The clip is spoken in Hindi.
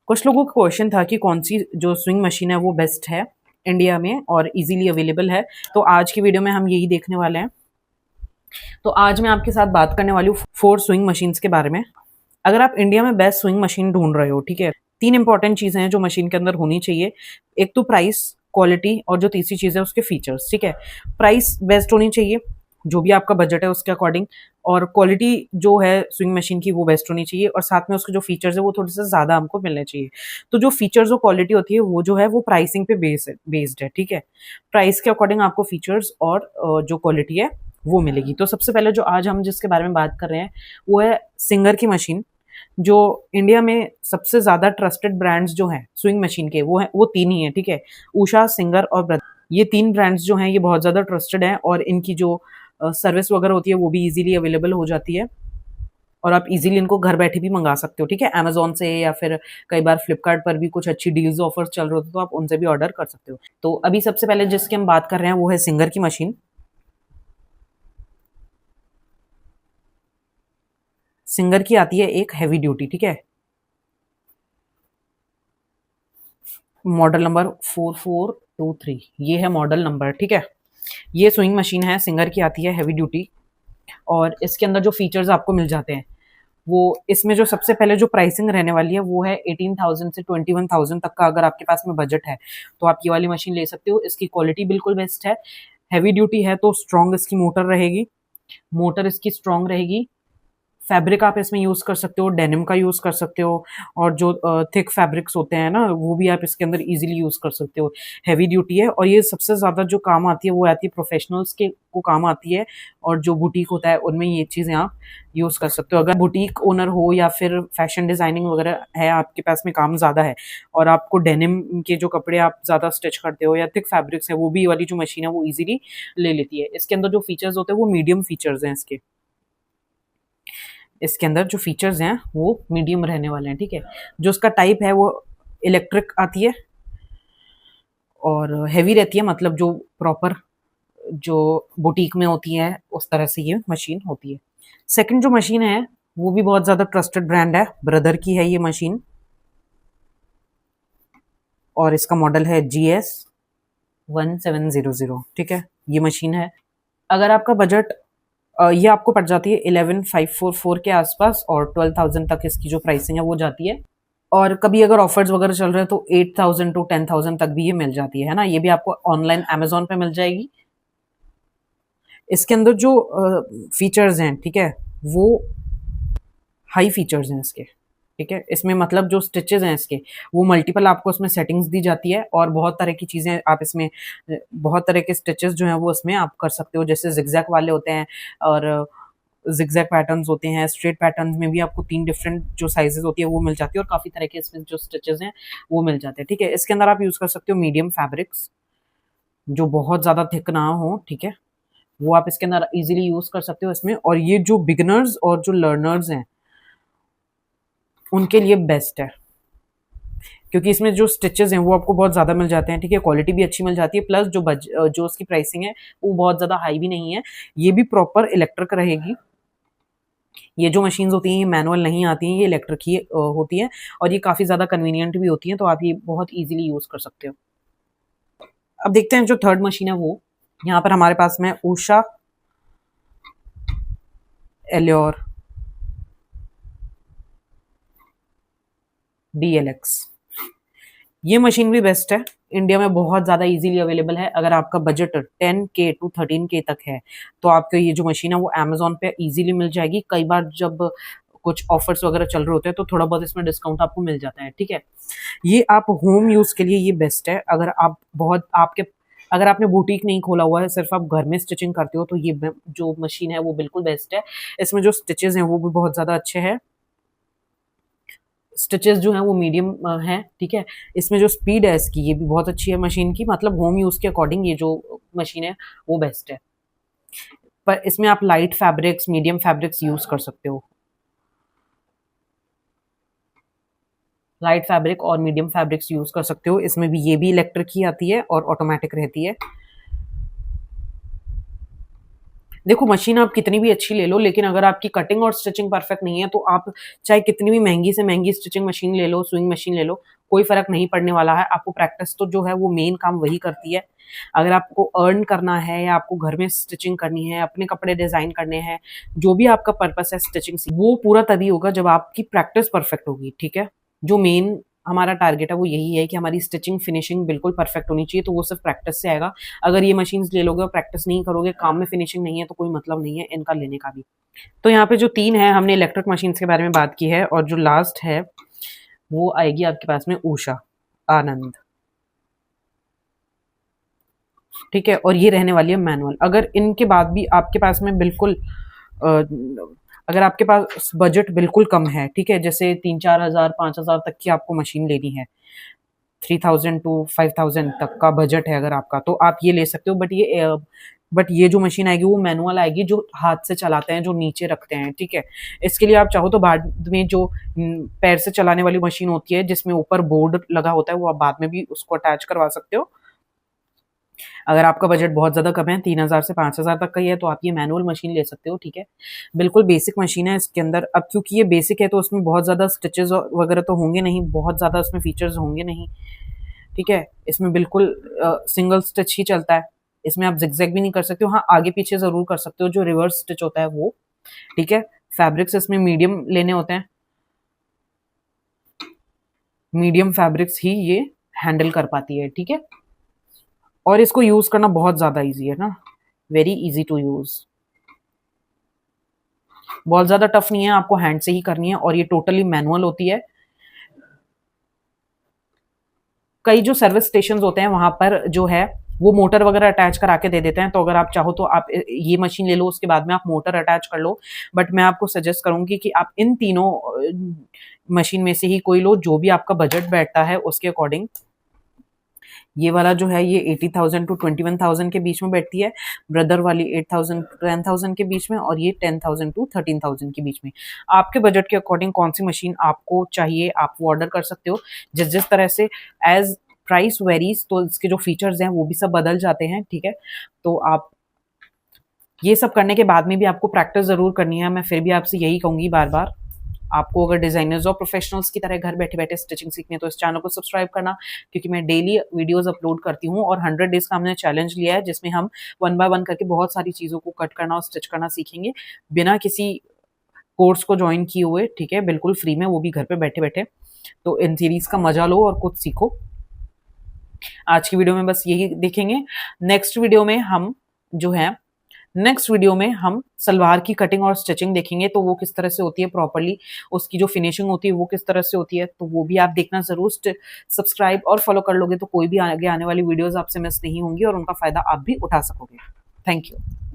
कुछ लोगों का क्वेश्चन था कि कौन सी जो स्विंग मशीन है वो बेस्ट है इंडिया में और इजीली अवेलेबल है। तो आज की वीडियो में हम यही देखने वाले हैं। तो आज मैं आपके साथ बात करने वाली हूँ 4 स्विंग मशीन्स के बारे में। अगर आप इंडिया में बेस्ट स्विंग मशीन ढूंढ रहे हो, ठीक है, 3 इंपॉर्टेंट चीजें हैं जो मशीन के अंदर होनी चाहिए। एक तो प्राइस, क्वालिटी और जो तीसरी चीज है उसके फीचर्स। ठीक है, प्राइस बेस्ट होनी चाहिए जो भी आपका बजट है उसके अकॉर्डिंग, और क्वालिटी जो है स्विंग मशीन की वो बेस्ट होनी चाहिए, और साथ में उसके जो फीचर्स है वो थोड़े से ज़्यादा हमको मिलने चाहिए। तो जो फीचर्स और क्वालिटी होती है वो जो है वो प्राइसिंग पे बेस्ड है। ठीक है, प्राइस के अकॉर्डिंग आपको फीचर्स और जो क्वालिटी है वो मिलेगी। तो सबसे पहले जो आज हम जिसके बारे में बात कर रहे हैं वो है सिंगर की मशीन। जो इंडिया में सबसे ज्यादा ट्रस्टेड ब्रांड्स जो हैं स्विंग मशीन के वो 3 ही हैं। ठीक है, उषा, सिंगर और ब्रदर, ये 3 ब्रांड्स जो हैं ये बहुत ज्यादा ट्रस्टेड हैं, और इनकी जो सर्विस वगैरह होती है वो भी इजीली अवेलेबल हो जाती है, और आप इजीली इनको घर बैठे भी मंगा सकते हो। ठीक है, अमेजोन से या फिर कई बार फ्लिपकार्ट पर भी कुछ अच्छी डील्स ऑफर्स चल रहे होते तो आप उनसे भी ऑर्डर कर सकते हो। तो अभी सबसे पहले जिसकी हम बात कर रहे हैं वो है सिंगर की मशीन। सिंगर की आती है एक हैवी ड्यूटी। ठीक है, मॉडल नंबर 4423 ये है मॉडल नंबर। ठीक है, ये स्विंग मशीन है, सिंगर की आती है हैवी ड्यूटी, और इसके अंदर जो फीचर्स आपको मिल जाते हैं वो, इसमें जो सबसे पहले जो प्राइसिंग रहने वाली है वो है 18,000 से 21,000 तक का। अगर आपके पास में बजट है तो आप ये वाली मशीन ले सकते हो। इसकी क्वालिटी बिल्कुल बेस्ट है, हैवी ड्यूटी है तो स्ट्रॉन्ग इसकी मोटर रहेगी, मोटर इसकी स्ट्रॉन्ग रहेगी। फैब्रिक आप इसमें यूज कर सकते हो, डेनिम का यूज कर सकते हो, और जो थिक फैब्रिक्स होते हैं ना वो भी आप इसके अंदर इजीली यूज कर सकते हो। हैवी ड्यूटी है, और ये सबसे ज्यादा जो काम आती है वो आती है प्रोफेशनल्स के को काम आती है, और जो बुटीक होता है उनमें ये चीजें आप यूज कर सकते हो। अगर बुटीक ओनर हो या फिर फैशन डिजाइनिंग वगैरह है, आपके पास में काम ज्यादा है और आपको डेनिम के जो कपड़े आप ज्यादा स्टिच करते हो या थिक फैब्रिक्स है, वो भी वाली जो मशीन है वो इजीली ले लेती है। इसके अंदर जो फीचर्स होते हैं वो मीडियम फीचर्स हैं इसके अंदर जो फीचर्स हैं वो मीडियम रहने वाले हैं। ठीक है, जो उसका टाइप है वो इलेक्ट्रिक आती है और हैवी रहती है, मतलब जो प्रॉपर जो बुटीक में होती है उस तरह से ये मशीन होती है। सेकंड जो मशीन है वो भी बहुत ज्यादा ट्रस्टेड ब्रांड है, ब्रदर की है ये मशीन, और इसका मॉडल है GS1700। ठीक है, ये मशीन है। अगर आपका बजट ये आपको पड़ जाती है 11,544 के आसपास, और 12,000 तक इसकी जो प्राइसिंग है वो जाती है, और कभी अगर ऑफर्स वगैरह चल रहे हैं तो 8,000 टू 10,000 तक भी ये मिल जाती है ना। ये भी आपको ऑनलाइन अमेजोन पे मिल जाएगी। इसके अंदर जो फीचर्स हैं, ठीक है, वो हाई फीचर्स हैं इसके। ठीक है, इसमें मतलब जो स्टिचेस हैं इसके वो मल्टीपल आपको इसमें सेटिंग्स दी जाती है, और बहुत तरह की चीज़ें आप इसमें, बहुत तरह के स्टिचेस जो हैं वो इसमें आप कर सकते हो। जैसे जिगजैग वाले होते हैं, और जिगजैग पैटर्न्स होते हैं, स्ट्रेट पैटर्न्स में भी आपको 3 डिफरेंट जो साइजेस होती है वो मिल जाती है, और काफ़ी तरह के इसमें जो स्टिचेस हैं वो मिल जाते हैं। ठीक है, इसके अंदर आप यूज़ कर सकते हो मीडियम फैब्रिक्स जो बहुत ज़्यादा थिक ना हो। ठीक है, वो आप इसके अंदर इजीली यूज़ कर सकते हो इसमें, और ये जो बिगनर्स और जो लर्नर्स हैं उनके लिए बेस्ट है, क्योंकि इसमें जो स्टिचेस हैं वो आपको बहुत ज़्यादा मिल जाते हैं। ठीक है, क्वालिटी भी अच्छी मिल जाती है, प्लस जो उसकी प्राइसिंग है वो बहुत ज़्यादा हाई भी नहीं है। ये भी प्रॉपर इलेक्ट्रिक रहेगी। ये जो मशीन्स होती हैं ये मैनुअल नहीं आती हैं, ये इलेक्ट्रिक ही होती हैं, और ये काफ़ी ज़्यादा कन्वीनियंट भी होती हैं, तो आप ये बहुत ईजिली यूज़ कर सकते हो। अब देखते हैं जो थर्ड मशीन है वो, यहाँ पर हमारे पास में उषा एल्योर DLX। ये मशीन भी बेस्ट है, इंडिया में बहुत ज़्यादा इजीली अवेलेबल है। अगर आपका बजट 10K टू 13K तक है तो आपको ये जो मशीन है वो अमेजोन पे इजीली मिल जाएगी। कई बार जब कुछ ऑफर्स वगैरह चल रहे होते हैं तो थोड़ा बहुत इसमें डिस्काउंट आपको मिल जाता है। ठीक है, ये आप होम यूज़ के लिए ये बेस्ट है। अगर आप बहुत आपके अगर आपने बुटीक नहीं खोला हुआ है, सिर्फ आप घर में स्टिचिंग करते हो, तो ये जो मशीन है वो बिल्कुल बेस्ट है। इसमें जो स्टिचेस हैं वो भी बहुत ज़्यादा अच्छे हैं, स्टिचेस जो हैं वो मीडियम हैं। ठीक है, इसमें जो स्पीड है इसकी ये भी बहुत अच्छी है मशीन की, मतलब होम यूज़ के अकॉर्डिंग ये जो मशीन है वो बेस्ट है। पर इसमें आप light fabrics, medium fabrics use कर सकते हो। लाइट फैब्रिक और मीडियम फैब्रिक्स यूज़ कर सकते हो। इसमें भी ये भी इलेक्ट्रिक ही आती है और ऑटोमेटिक रहती है। देखो मशीन आप कितनी भी अच्छी ले लो, लेकिन अगर आपकी कटिंग और स्टिचिंग परफेक्ट नहीं है तो आप चाहे कितनी भी महंगी से महंगी स्टिचिंग मशीन ले लो, स्विंग मशीन ले लो, कोई फर्क नहीं पड़ने वाला है। आपको प्रैक्टिस तो जो है वो मेन काम वही करती है। अगर आपको अर्न करना है या आपको घर में स्टिचिंग करनी है, अपने कपड़े डिजाइन करने हैं, जो भी आपका पर्पस है स्टिचिंग से, वो पूरा तभी होगा जब आपकी प्रैक्टिस परफेक्ट होगी। ठीक है, जो मेन हमारा टारगेट है वो यही है कि हमारी स्टिचिंग फिनिशिंग बिल्कुल परफेक्ट होनी चाहिए, तो वो सिर्फ प्रैक्टिस से आएगा। अगर ये मशीन्स ले लोगे और प्रैक्टिस नहीं करोगे, काम में फिनिशिंग नहीं है, तो कोई मतलब नहीं है इनका लेने का भी। तो यहाँ पे जो 3 है, हमने इलेक्ट्रिक मशीन्स के बारे में बात की है, और जो लास्ट है वो आएगी आपके पास में उषा आनंद। ठीक है, और ये रहने वाली है मैनुअल। अगर इनके बाद भी आपके पास में बिल्कुल अगर आपके पास बजट बिल्कुल कम है, ठीक है, जैसे 3-4 हज़ार 5 हज़ार तक की आपको मशीन लेनी है, 3000 टू 5000 तक का बजट है अगर आपका, तो आप ये ले सकते हो। बट ये जो मशीन आएगी वो मैनुअल आएगी, जो हाथ से चलाते हैं, जो नीचे रखते हैं। ठीक है, इसके लिए आप चाहो तो बाद में जो पैर से चलाने वाली मशीन होती है जिसमें ऊपर बोर्ड लगा होता है, वो आप बाद में भी उसको अटैच करवा सकते हो। अगर आपका बजट बहुत ज़्यादा कम है, 3000 से 5000 तक का ही है, तो आप ये मैनुअल मशीन ले सकते हो। ठीक है, बिल्कुल बेसिक मशीन है इसके अंदर। अब क्योंकि ये बेसिक है तो उसमें बहुत ज़्यादा स्टिचेस वगैरह तो होंगे नहीं, बहुत ज़्यादा उसमें फीचर्स होंगे नहीं। ठीक है, इसमें बिल्कुल सिंगल स्टिच ही चलता है। इसमें आप जिगजैग भी नहीं कर सकते हो, हाँ आगे पीछे ज़रूर कर सकते हो, जो रिवर्स स्टिच होता है वो। ठीक है, फैब्रिक्स इसमें मीडियम लेने होते हैं, मीडियम फैब्रिक्स ही ये हैंडल कर पाती है। ठीक है, और इसको यूज करना बहुत ज्यादा इजी है ना, वेरी इजी टू यूज, बहुत ज्यादा टफ नहीं है, आपको हैंड से ही करनी है, और ये टोटली मैनुअल होती है। कई जो सर्विस स्टेशन होते हैं वहां पर जो है वो मोटर वगैरह अटैच करा के दे देते हैं, तो अगर आप चाहो तो आप ये मशीन ले लो, उसके बाद में आप मोटर अटैच कर लो। बट मैं आपको सजेस्ट करूंगी कि आप इन तीनों मशीन में से ही कोई लो, जो भी आपका बजट बैठता है उसके अकॉर्डिंग। ये वाला जो है ये 80,000 टू 21,000 के बीच में बैठती है, ब्रदर वाली 8,000 टू 10,000 के बीच में, और ये 10,000 टू 13,000 के बीच में। आपके बजट के अकॉर्डिंग कौन सी मशीन आपको चाहिए आप वो ऑर्डर कर सकते हो, जिस जिस तरह से एज प्राइस वेरीज, तो इसके जो फीचर्स हैं वो भी सब बदल जाते हैं। ठीक है, तो आप ये सब करने के बाद में भी आपको प्रैक्टिस जरूर करनी है। मैं फिर भी आपसे यही कहूंगी बार बार, आपको अगर डिजाइनर्स और प्रोफेशनल्स की तरह घर बैठे बैठे स्टिचिंग सीखनी है तो इस चैनल को सब्सक्राइब करना, क्योंकि मैं डेली वीडियोस अपलोड करती हूँ, और 100 डेज का हमने चैलेंज लिया है जिसमें हम 1 बाय 1 करके बहुत सारी चीजों को कट करना और स्टिच करना सीखेंगे, बिना किसी कोर्स को ज्वाइन किए हुए। ठीक है, बिल्कुल फ्री में, वो भी घर पे बैठे बैठे। तो इन सीरीज का मजा लो और कुछ सीखो। आज की वीडियो में बस यही देखेंगे। नेक्स्ट वीडियो में हम सलवार की कटिंग और स्टिचिंग देखेंगे, तो वो किस तरह से होती है प्रॉपर्ली, उसकी जो फिनिशिंग होती है वो किस तरह से होती है, तो वो भी आप देखना जरूर। सब्सक्राइब और फॉलो कर लोगे तो कोई भी आगे आने वाली वीडियोस आपसे मिस नहीं होंगी और उनका फायदा आप भी उठा सकोगे। Thank you.